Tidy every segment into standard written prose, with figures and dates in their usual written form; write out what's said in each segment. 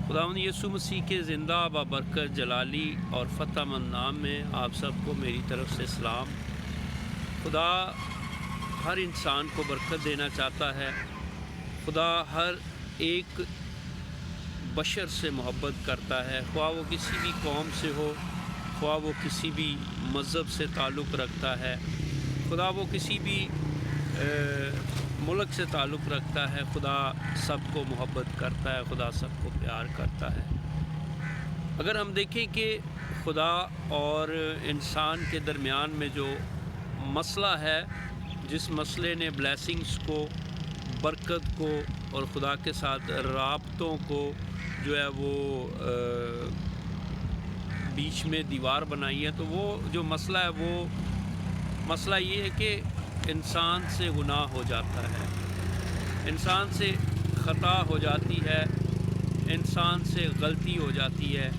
خداوند یسوع مسیح کے زندہ بابرکت جلالی اور فتح مند نام میں آپ سب کو میری طرف سے سلام۔ خدا ہر انسان کو برکت دینا چاہتا ہے۔ خدا ہر ایک بشر سے محبت کرتا ہے، خواہ وہ کسی بھی قوم سے ہو، خواہ وہ کسی بھی مذہب سے تعلق رکھتا ہے، خدا وہ کسی بھی ملک سے تعلق رکھتا ہے۔ خدا سب کو محبت کرتا ہے، خدا سب کو پیار کرتا ہے۔ اگر ہم دیکھیں کہ خدا اور انسان کے درمیان میں جو مسئلہ ہے، جس مسئلے نے بلیسنگز کو، برکت کو اور خدا کے ساتھ رابطوں کو جو ہے وہ بیچ میں دیوار بنائی ہے، تو وہ جو مسئلہ ہے وہ مسئلہ یہ ہے کہ انسان سے گناہ ہو جاتا ہے، انسان سے خطا ہو جاتی ہے، انسان سے غلطی ہو جاتی ہے۔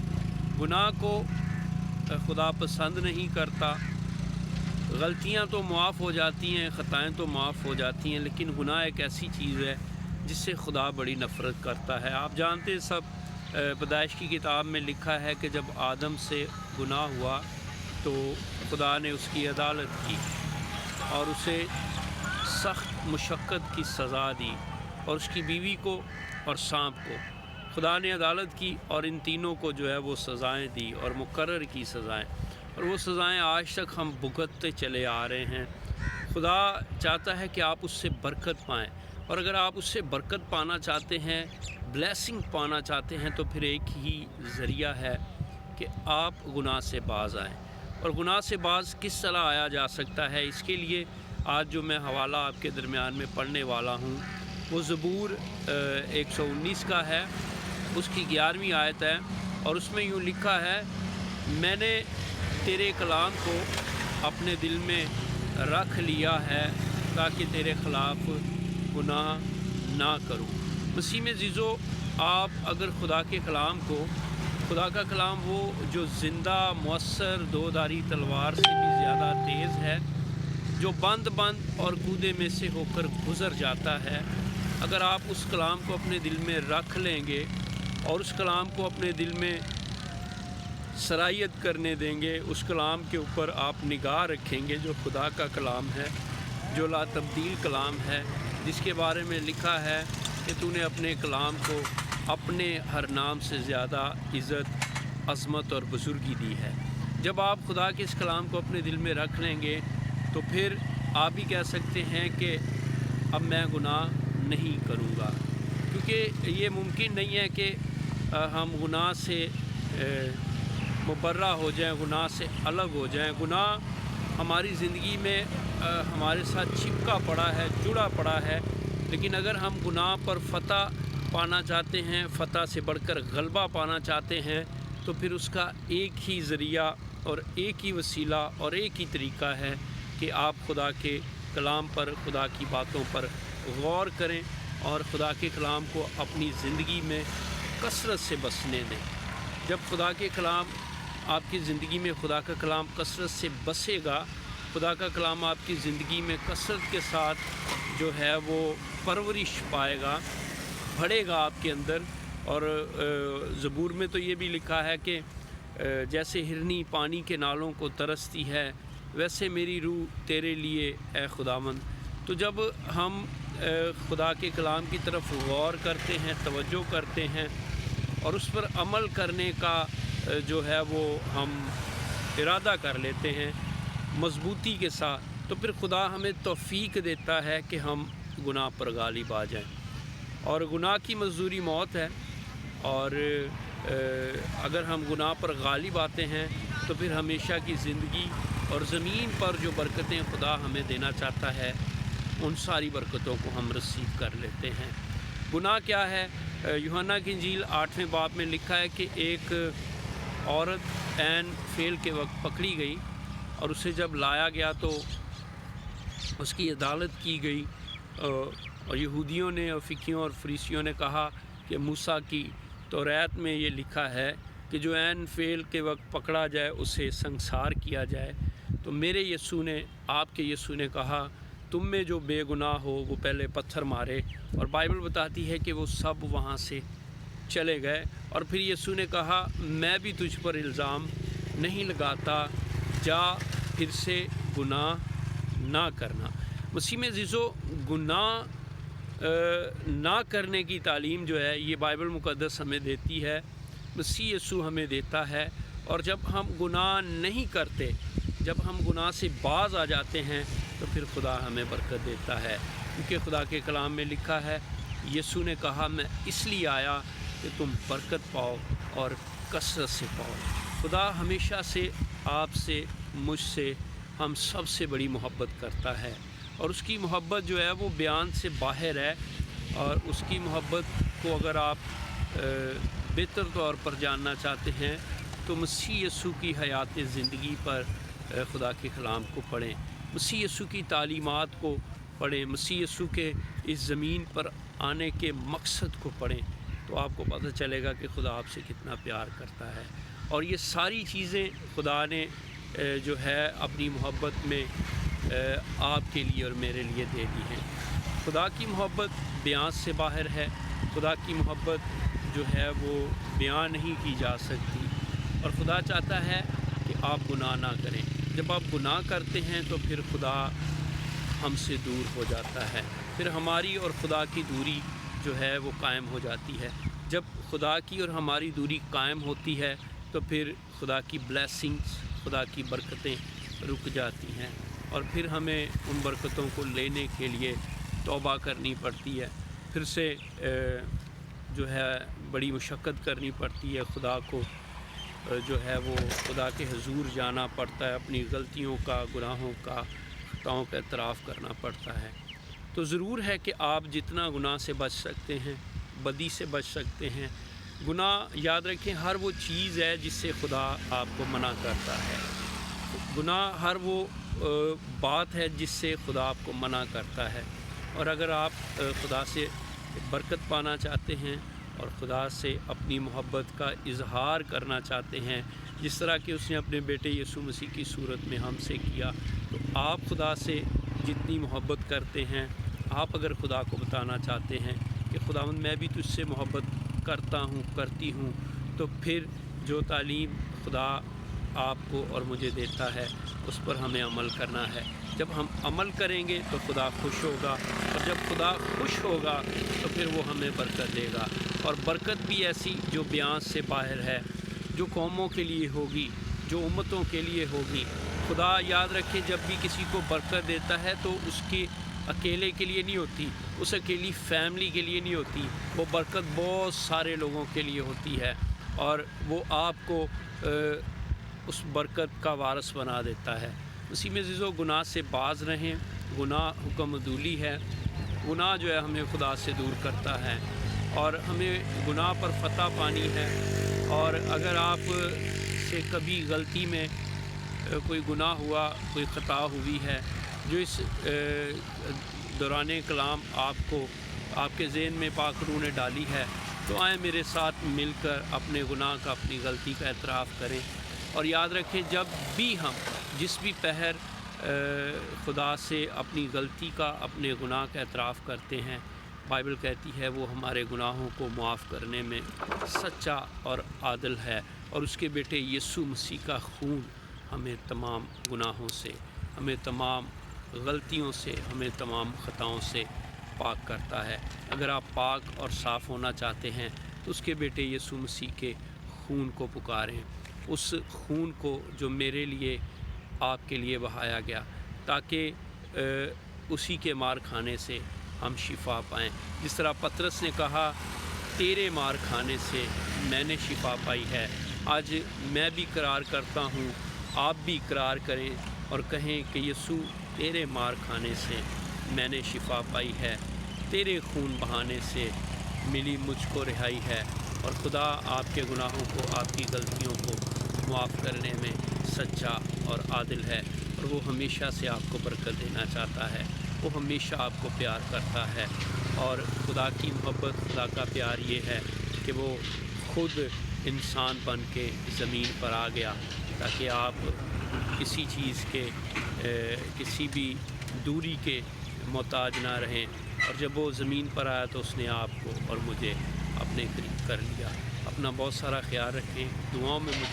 گناہ کو خدا پسند نہیں کرتا۔ غلطیاں تو معاف ہو جاتی ہیں، خطائیں تو معاف ہو جاتی ہیں، لیکن گناہ ایک ایسی چیز ہے جس سے خدا بڑی نفرت کرتا ہے۔ آپ جانتے ہیں سب، پیدائش کی کتاب میں لکھا ہے کہ جب آدم سے گناہ ہوا تو خدا نے اس کی عدالت کی اور اسے سخت مشقت کی سزا دی، اور اس کی بیوی کو اور سانپ کو خدا نے عدالت کی، اور ان تینوں کو جو ہے وہ سزائیں دی اور مقرر کی سزائیں، اور وہ سزائیں آج تک ہم بھگتتے چلے آ رہے ہیں۔ خدا چاہتا ہے کہ آپ اس سے برکت پائیں، اور اگر آپ اس سے برکت پانا چاہتے ہیں، بلیسنگ پانا چاہتے ہیں، تو پھر ایک ہی ذریعہ ہے کہ آپ گناہ سے باز آئیں۔ اور گناہ سے باز کس طرح آیا جا سکتا ہے، اس کے لیے آج جو میں حوالہ آپ کے درمیان میں پڑھنے والا ہوں وہ زبور 119 کا ہے، اس کی 11ویں آیت ہے، اور اس میں یوں لکھا ہے: میں نے تیرے کلام کو اپنے دل میں رکھ لیا ہے تاکہ تیرے خلاف گناہ نہ کروں۔ مسیح میں عزیزو، آپ اگر خدا کے کلام کو، خدا کا کلام وہ جو زندہ مؤثر دو دھاری تلوار سے بھی زیادہ تیز ہے، جو بند اور کودے میں سے ہو کر گزر جاتا ہے، اگر آپ اس کلام کو اپنے دل میں رکھ لیں گے اور اس کلام کو اپنے دل میں سرایت کرنے دیں گے، اس کلام کے اوپر آپ نگاہ رکھیں گے جو خدا کا کلام ہے، جو لا تبدیل کلام ہے، جس کے بارے میں لکھا ہے کہ تو نے اپنے کلام کو اپنے ہر نام سے زیادہ عزت، عظمت اور بزرگی دی ہے۔ جب آپ خدا کے اس کلام کو اپنے دل میں رکھ لیں گے تو پھر آپ بھی کہہ سکتے ہیں کہ اب میں گناہ نہیں کروں گا، کیونکہ یہ ممکن نہیں ہے کہ ہم گناہ سے مبرہ ہو جائیں، گناہ سے الگ ہو جائیں۔ گناہ ہماری زندگی میں ہمارے ساتھ چپکا پڑا ہے، جڑا پڑا ہے، لیکن اگر ہم گناہ پر فتح پانا چاہتے ہیں، فتح سے بڑھ کر غلبہ پانا چاہتے ہیں، تو پھر اس کا ایک ہی ذریعہ اور ایک ہی وسیلہ اور ایک ہی طریقہ ہے کہ آپ خدا کے کلام پر، خدا کی باتوں پر غور کریں اور خدا کے کلام کو اپنی زندگی میں کثرت سے بسنے دیں۔ جب خدا کے کلام آپ کی زندگی میں، خدا کا کلام کثرت سے بسے گا، خدا کا کلام آپ کی زندگی میں کثرت کے ساتھ جو ہے وہ پرورش پائے گا، بڑھے گا آپ کے اندر۔ اور زبور میں تو یہ بھی لکھا ہے کہ جیسے ہرنی پانی کے نالوں کو ترستی ہے، ویسے میری روح تیرے لیے اے خداوند۔ تو جب ہم خدا کے کلام کی طرف غور کرتے ہیں، توجہ کرتے ہیں اور اس پر عمل کرنے کا جو ہے وہ ہم ارادہ کر لیتے ہیں مضبوطی کے ساتھ، تو پھر خدا ہمیں توفیق دیتا ہے کہ ہم گناہ پر غالب آ جائیں۔ اور گناہ کی مزدوری موت ہے، اور اگر ہم گناہ پر غالب آتے ہیں تو پھر ہمیشہ کی زندگی اور زمین پر جو برکتیں خدا ہمیں دینا چاہتا ہے، ان ساری برکتوں کو ہم رسیو کر لیتے ہیں۔ گناہ کیا ہے؟ یوحنا کی انجیل 8ویں باب میں لکھا ہے کہ ایک عورت عین فعل کے وقت پکڑی گئی، اور اسے جب لایا گیا تو اس کی عدالت کی گئی، اور یہودیوں نے اور فقیوں اور فریسیوں نے کہا کہ موسیٰ کی توریت میں یہ لکھا ہے کہ جو عین فعل کے وقت پکڑا جائے اسے سنسار کیا جائے۔ تو میرے یسوع نے، آپ کے یسوع نے کہا تم میں جو بے گناہ ہو وہ پہلے پتھر مارے، اور بائبل بتاتی ہے کہ وہ سب وہاں سے چلے گئے۔ اور پھر یسوع نے کہا میں بھی تجھ پر الزام نہیں لگاتا، جا پھر سے گناہ نہ کرنا۔ مسیح میں عزیزو، گناہ نہ کرنے کی تعلیم جو ہے یہ بائبل مقدس ہمیں دیتی ہے، مسیح یسوع ہمیں دیتا ہے۔ اور جب ہم گناہ نہیں کرتے، جب ہم گناہ سے باز آ جاتے ہیں تو پھر خدا ہمیں برکت دیتا ہے، کیونکہ خدا کے کلام میں لکھا ہے، یسوع نے کہا میں اس لیے آیا کہ تم برکت پاؤ اور کثرت سے پاؤ۔ خدا ہمیشہ سے آپ سے، مجھ سے، ہم سب سے بڑی محبت کرتا ہے، اور اس کی محبت جو ہے وہ بیان سے باہر ہے۔ اور اس کی محبت کو اگر آپ بہتر طور پر جاننا چاہتے ہیں تو مسیح یسوع کی حیات زندگی پر خدا کے کلام کو پڑھیں، مسیح یسوع کی تعلیمات کو پڑھیں، مسیح یسوع کے اس زمین پر آنے کے مقصد کو پڑھیں، تو آپ کو پتہ چلے گا کہ خدا آپ سے کتنا پیار کرتا ہے۔ اور یہ ساری چیزیں خدا نے جو ہے اپنی محبت میں آپ کے لیے اور میرے لیے دے دی ہیں۔ خدا کی محبت بیان سے باہر ہے، خدا کی محبت جو ہے وہ بیان نہیں کی جا سکتی، اور خدا چاہتا ہے کہ آپ گناہ نہ کریں۔ جب آپ گناہ کرتے ہیں تو پھر خدا ہم سے دور ہو جاتا ہے، پھر ہماری اور خدا کی دوری جو ہے وہ قائم ہو جاتی ہے۔ جب خدا کی اور ہماری دوری قائم ہوتی ہے تو پھر خدا کی بلیسنگز، خدا کی برکتیں رک جاتی ہیں، اور پھر ہمیں ان برکتوں کو لینے کے لیے توبہ کرنی پڑتی ہے، پھر سے جو ہے بڑی مشقت کرنی پڑتی ہے، خدا کو جو ہے وہ خدا کے حضور جانا پڑتا ہے، اپنی غلطیوں کا، گناہوں کا، خطاؤں کا اعتراف کرنا پڑتا ہے۔ تو ضرور ہے کہ آپ جتنا گناہ سے بچ سکتے ہیں، بدی سے بچ سکتے ہیں۔ گناہ یاد رکھیں ہر وہ چیز ہے جس سے خدا آپ کو منع کرتا ہے، گناہ ہر وہ بات ہے جس سے خدا آپ کو منع کرتا ہے۔ اور اگر آپ خدا سے برکت پانا چاہتے ہیں اور خدا سے اپنی محبت کا اظہار کرنا چاہتے ہیں، جس طرح کہ اس نے اپنے بیٹے یسوع مسیح کی صورت میں ہم سے کیا، تو آپ خدا سے جتنی محبت کرتے ہیں، آپ اگر خدا کو بتانا چاہتے ہیں کہ خداوند میں بھی تجھ سے محبت کرتا ہوں، کرتی ہوں، تو پھر جو تعلیم خدا آپ کو اور مجھے دیتا ہے اس پر ہمیں عمل کرنا ہے۔ جب ہم عمل کریں گے تو خدا خوش ہوگا، اور جب خدا خوش ہوگا تو پھر وہ ہمیں برکت دے گا، اور برکت بھی ایسی جو بیان سے باہر ہے، جو قوموں کے لیے ہوگی، جو امتوں کے لیے ہوگی۔ خدا یاد رکھے جب بھی کسی کو برکت دیتا ہے تو اس کے اکیلے کے لیے نہیں ہوتی، اس اکیلی فیملی کے لیے نہیں ہوتی، وہ برکت بہت سارے لوگوں کے لیے ہوتی ہے، اور وہ آپ کو اس برکت کا وارث بنا دیتا ہے۔ اسی میں عزیزو، گناہ سے باز رہیں، گناہ حکم عدولی ہے، گناہ جو ہے ہمیں خدا سے دور کرتا ہے، اور ہمیں گناہ پر فتح پانی ہے۔ اور اگر آپ سے کبھی غلطی میں کوئی گناہ ہوا، کوئی خطا ہوئی ہے جو اس دوران کلام آپ کے ذہن میں پاک روح نے ڈالی ہے، تو آئیں میرے ساتھ مل کر اپنے گناہ کا، اپنی غلطی کا اعتراف کریں۔ اور یاد رکھیں جب بھی ہم جس بھی پہر خدا سے اپنی غلطی کا، اپنے گناہ کا اعتراف کرتے ہیں، بائبل کہتی ہے وہ ہمارے گناہوں کو معاف کرنے میں سچا اور عادل ہے، اور اس کے بیٹے یسوع مسیح کا خون ہمیں تمام گناہوں سے، ہمیں تمام غلطیوں سے، ہمیں تمام خطاؤں سے پاک کرتا ہے۔ اگر آپ پاک اور صاف ہونا چاہتے ہیں تو اس کے بیٹے یسوع مسیح کے خون کو پکاریں، اس خون کو جو میرے لیے، آپ کے لیے بہایا گیا، تاکہ اسی کے مار کھانے سے ہم شفا پائیں۔ جس طرح پطرس نے کہا تیرے مار کھانے سے میں نے شفا پائی ہے، آج میں بھی اقرار کرتا ہوں، آپ بھی اقرار کریں اور کہیں کہ یسوع تیرے مار کھانے سے میں نے شفا پائی ہے، تیرے خون بہانے سے ملی مجھ کو رہائی ہے، اور خدا آپ کے گناہوں کو، آپ کی غلطیوں کو معاف کرنے میں سچا اور عادل ہے، اور وہ ہمیشہ سے آپ کو برکت دینا چاہتا ہے، وہ ہمیشہ آپ کو پیار کرتا ہے۔ اور خدا کی محبت، خدا کا پیار یہ ہے کہ وہ خود انسان بن کے زمین پر آ گیا تاکہ آپ کسی چیز کے، کسی بھی دوری کے محتاج نہ رہیں، اور جب وہ زمین پر آیا تو اس نے آپ کو اور مجھے اپنے قریب کر لیا۔ اپنا بہت سارا خیال رکھیں، دعاؤں میں مجھے